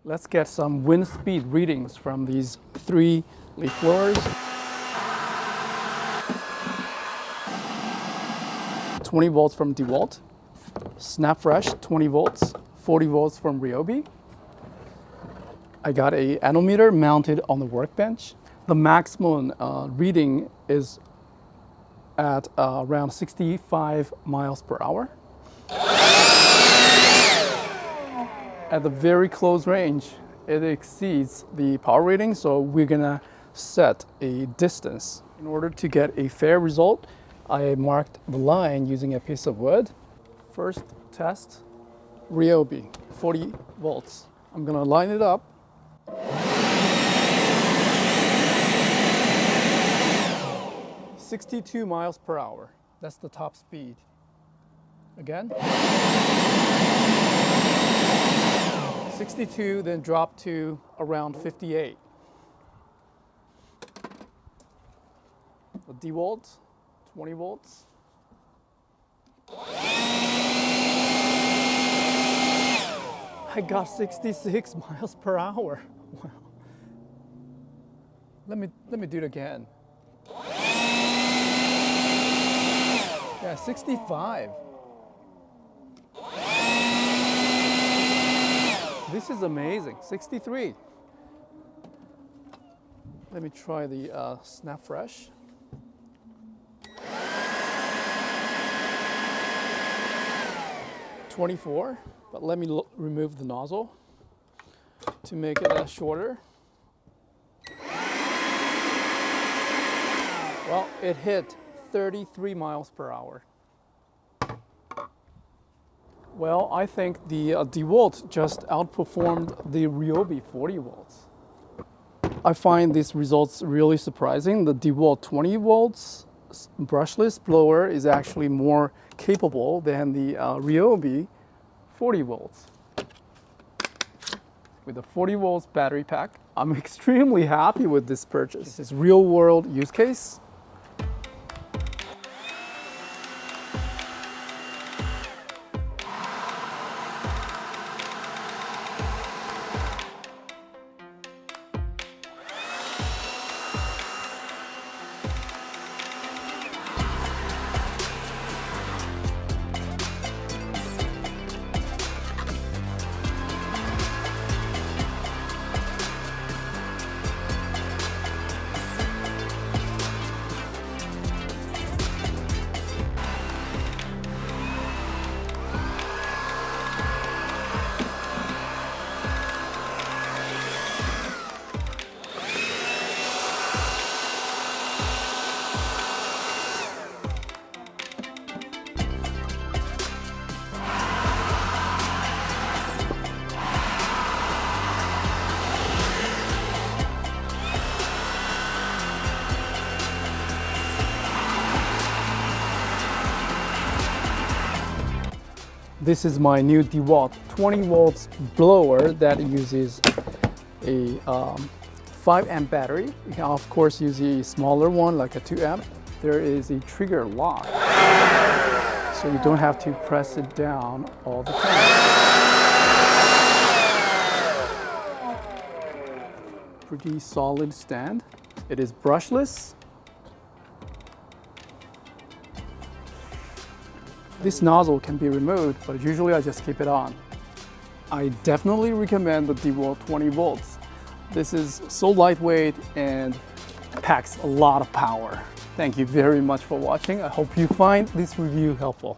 Let's get some wind speed readings from these 3 leaf blowers. 20 volts from DeWALT, SnapFresh 20 volts, 40 volts from Ryobi. I got a anemometer mounted on the workbench. The maximum reading is at around 65 miles per hour. At the very close range, it exceeds the power rating, so we're gonna set a distance. In order to get a fair result, I marked the line using a piece of wood. First test, Ryobi, 40 volts. I'm gonna line it up. "62 miles per hour. That's the top speed. Again. 62, then drop to around 58. The DeWALT, 20 volts. I got 66 miles per hour. Wow. Let me do it again. Yeah, 65. This is amazing. 63. Let me try the SnapFresh. "24, but let me remove the nozzle to make it shorter. Well, it hit 33 miles per hour. Well, I think the DeWALT just outperformed the Ryobi 40 volts. I find these results really surprising. The DeWALT 20 volts brushless blower is actually more capable than the Ryobi 40 volts. With the 40 volts battery pack, I'm extremely happy with this purchase. This is real world use case. This is my new DeWALT 20 volts blower that uses a 5 amp battery. You can of course use a smaller one like a 2 amp. There is a trigger lock, so you don't have to press it down all the time. Pretty solid stand. It is brushless. This nozzle can be removed, but usually I just keep it on. I definitely recommend the DeWALT 20 volts. This is so lightweight and packs a lot of power. Thank you very much for watching. I hope you find this review helpful.